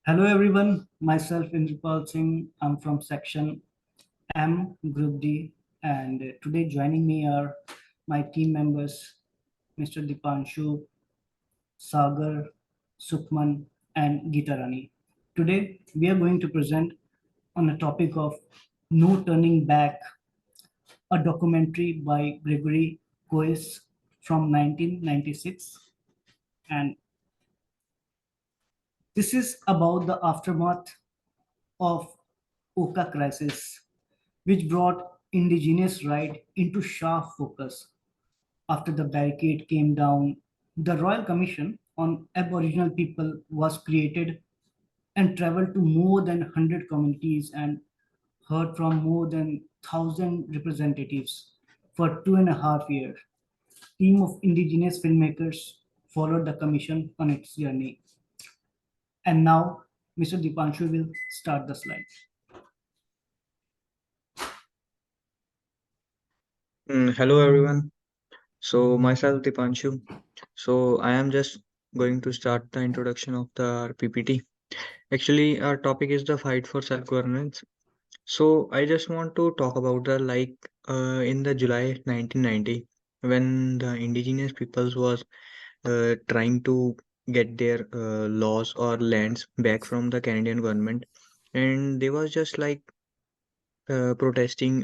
Hello everyone, myself Indrapal Singh. I'm from section M, Group D, and today joining me are my team members, Mr. Dipanshu, Sagar, Sukhman, and Geetarani. Today we are going to present on a topic of No Turning Back, a documentary by Gregory Coes from 1996, and this is about the aftermath of Oka crisis, which brought indigenous rights into sharp focus. After the barricade came down, the Royal Commission on Aboriginal People was created and traveled to more than 100 communities and heard from more than 1,000 representatives for 2.5 years. Team of indigenous filmmakers followed the commission on its journey. And now, Mr. Dipanshu will start the slides. Hello everyone. So myself Dipanshu. So I am just going to start the introduction of the PPT. Actually, our topic is the fight for self-governance. So I just want to talk about the in the July 1990 when the indigenous peoples was trying to get their laws or lands back from the Canadian government, and they was just protesting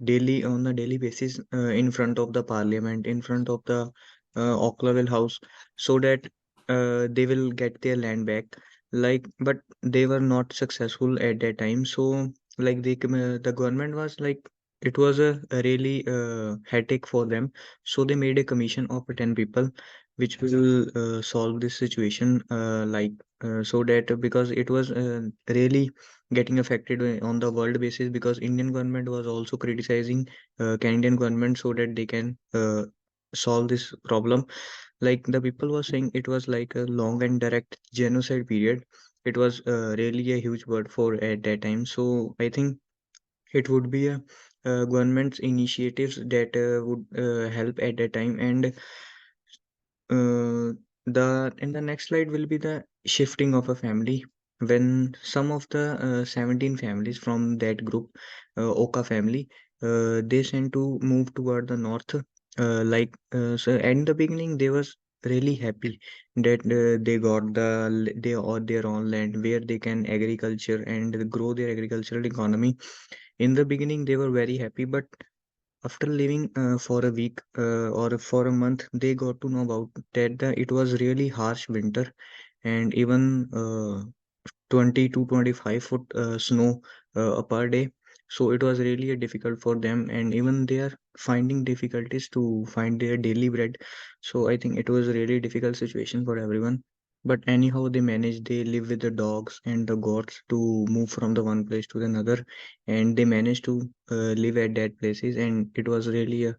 daily on a daily basis in front of the parliament, in front of the Oaklaville House, so that they will get their land back. But they were not successful at that time. So, the government was it was a really headache for them. So they made a commission of 10 people, which will solve this situation. So that because it was really getting affected on the world basis because Indian government was also criticizing Canadian government so that they can solve this problem. Like the people were saying it was like a long and direct genocide period. It was really a huge word for at that time. So I think it would be a government's initiatives that would help at that time. And uh, the in the next slide will be the shifting of a family when some of the 17 families from that group, Oka family, they sent to move toward the north. So in the beginning, they was really happy that they got they or their own land where they can agriculture and grow their agricultural economy. In the beginning, they were very happy, but after living for a week or for a month, they got to know about that it was really harsh winter and even 20 to 25 foot snow per day. So it was really difficult for them, and even they are finding difficulties to find their daily bread. So I think it was a really difficult situation for everyone. But anyhow, they managed. They live with the dogs and the goats to move from the one place to another, and they managed to live at that places, and it was really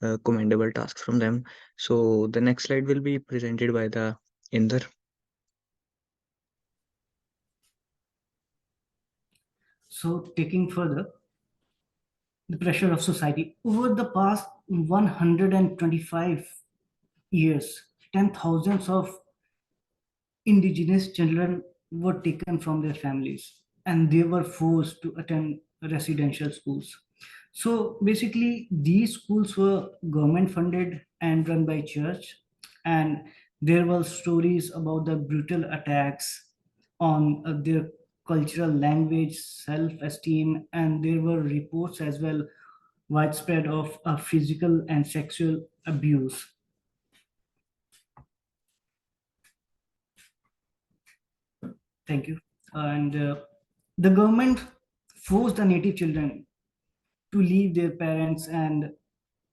a commendable task from them. So the next slide will be presented by the Inder. So, taking further, the pressure of society. Over the past 125 years, 10,000s of indigenous children were taken from their families and they were forced to attend residential schools. So basically, these schools were government funded and run by church, and there were stories about the brutal attacks on their cultural language, self-esteem, and there were reports as well widespread of physical and sexual abuse. Thank you. And the government forced the native children to leave their parents and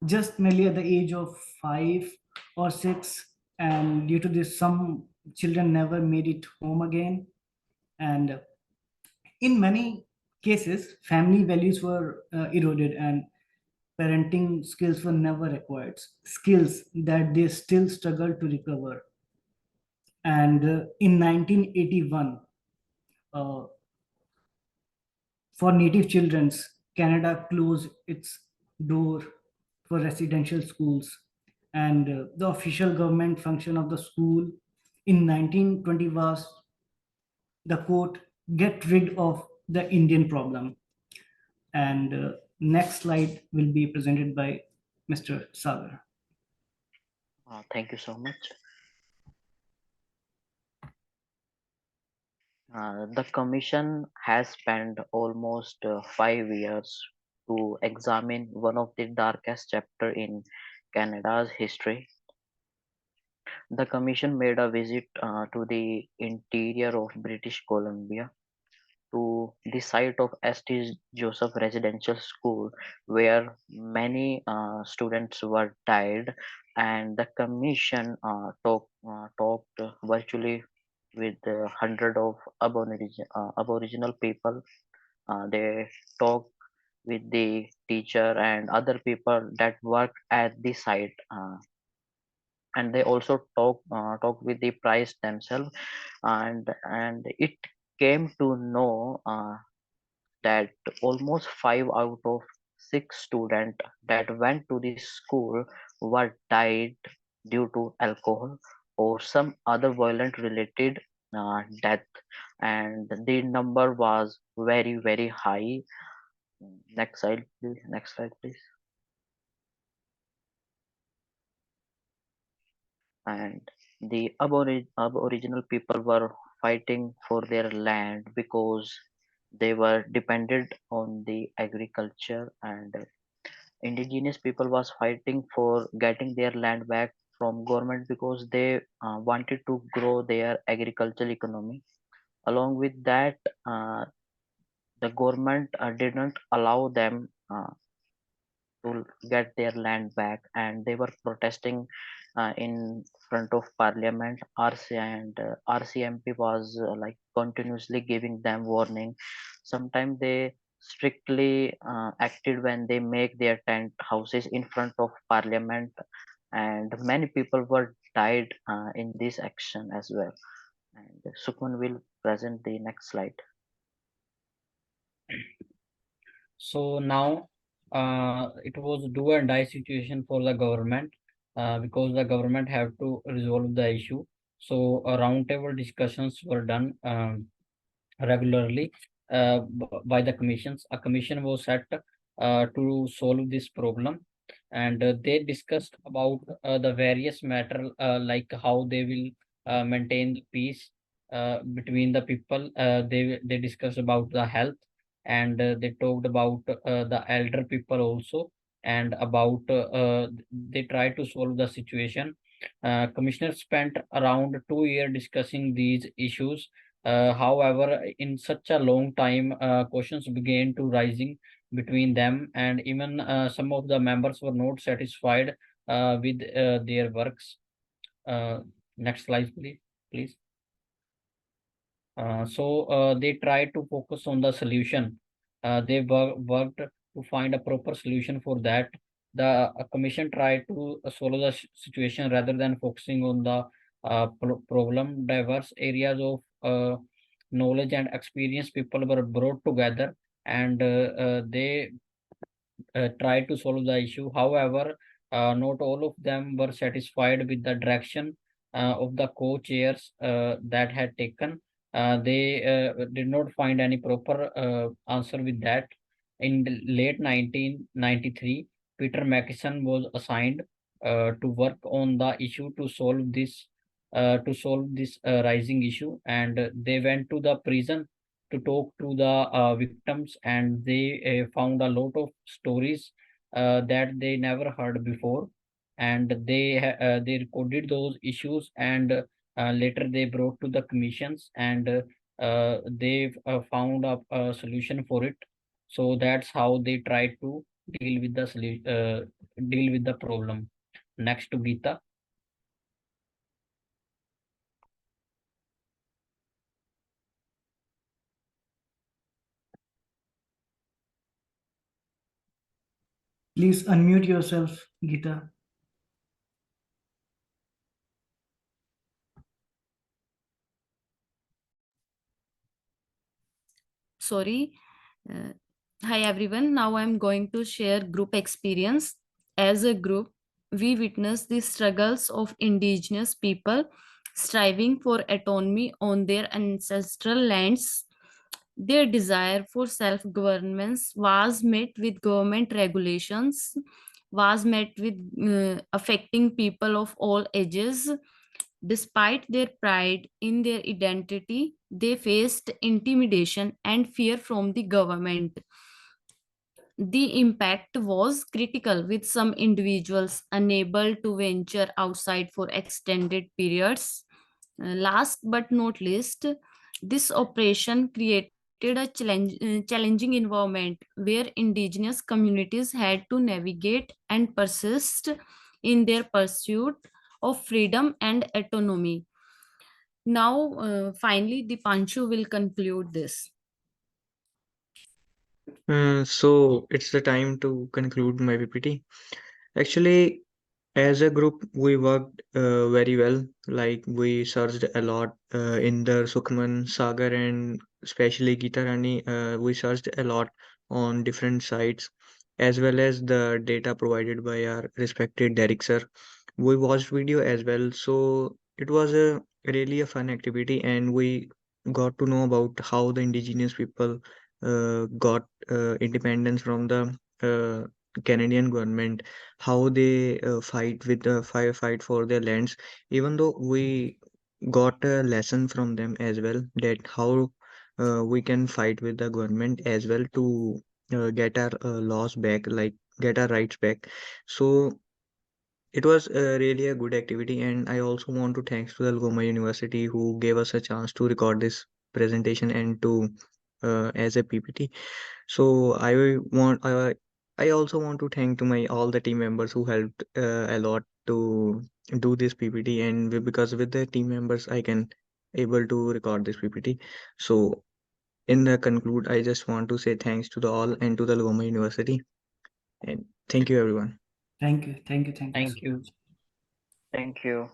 just merely at the age of 5 or 6. And due to this, some children never made it home again. And in many cases, family values were eroded and parenting skills were never acquired, skills that they still struggle to recover. And in 1981, uh, for native children, Canada closed its door for residential schools, and the official government function of the school in 1920 was the quote, get rid of the Indian problem. And next slide will be presented by Mr. Sagar. Thank you so much. The Commission has spent almost 5 years to examine one of the darkest chapters in Canada's history. The Commission made a visit to the interior of British Columbia, to the site of St. Joseph Residential School, where many students were died, and the Commission talked virtually with hundred of Aboriginal people. They talked with the teacher and other people that work at the site, and they also talk with the price themselves, and it came to know that almost 5 out of 6 students that went to the school were died due to alcohol or some other violent related death, and the number was very high. Next slide please. Next slide please. And the aboriginal people were fighting for their land because they were dependent on the agriculture, and indigenous people was fighting for getting their land back from government because they wanted to grow their agricultural economy. Along with that, the government didn't allow them to get their land back, and they were protesting in front of parliament. RCMP was like continuously giving them warning. Sometimes they strictly acted when they make their tent houses in front of parliament, and many people were died in this action as well. And Sukman will present the next slide. So now it was do and die situation for the government, because the government have to resolve the issue. So roundtable discussions were done regularly by the commissions. A commission was set to solve this problem, and they discussed about the various matter, like how they will maintain peace between the people. They discussed about the health, and they talked about the elder people also, and about they try to solve the situation. Commissioner spent around 2 years discussing these issues. However, in such a long time, questions began to rising between them, and even some of the members were not satisfied with their works. Next slide, please. So they tried to focus on the solution. They worked to find a proper solution for that. The commission tried to solve the situation rather than focusing on the problem. Diverse areas of knowledge and experience people were brought together, and they tried to solve the issue. However, not all of them were satisfied with the direction of the co-chairs that had taken. They did not find any proper answer with that. In the late 1993, Peter Mackison was assigned to work on the issue to solve this rising issue, and they went to the prison to talk to the victims, and they found a lot of stories that they never heard before, and they recorded those issues, and later they brought to the commissions, and they found a solution for it. So that's how they tried to deal with deal with the problem. Next to Geeta. Please unmute yourself, Geeta. Sorry. Hi everyone. Now I'm going to share group experience. As a group, we witness the struggles of indigenous people striving for autonomy on their ancestral lands. Their desire for self-governance was met with government regulations, was met with affecting people of all ages. Despite their pride in their identity, they faced intimidation and fear from the government. The impact was critical, with some individuals unable to venture outside for extended periods. Last but not least, this operation created a challenging environment where indigenous communities had to navigate and persist in their pursuit of freedom and autonomy. Now, finally, Dipanshu will conclude this. So it's the time to conclude my PPT. Actually, as a group, we worked very well. Like we searched a lot in the Sukhman Sagar and especially Gitarani. We searched a lot on different sites as well as the data provided by our respected Derek sir. We watched video as well, so it was a really a fun activity, and we got to know about how the indigenous people got independence from the Canadian government, how they fight for their lands. Even though we got a lesson from them as well, that how we can fight with the government as well to get our laws back, like get our rights back. So it was really a good activity, and I also want to thanks to the Algoma University who gave us a chance to record this presentation and to as a PPT. So I also want to thank to my all the team members who helped a lot to do this PPT, and because with the team members I can able to record this PPT. So in the conclude, I just want to say thanks to the all and to the Algoma University, and thank you everyone. Thank you. Thank you. Thank you. Thank so you. much. Thank you.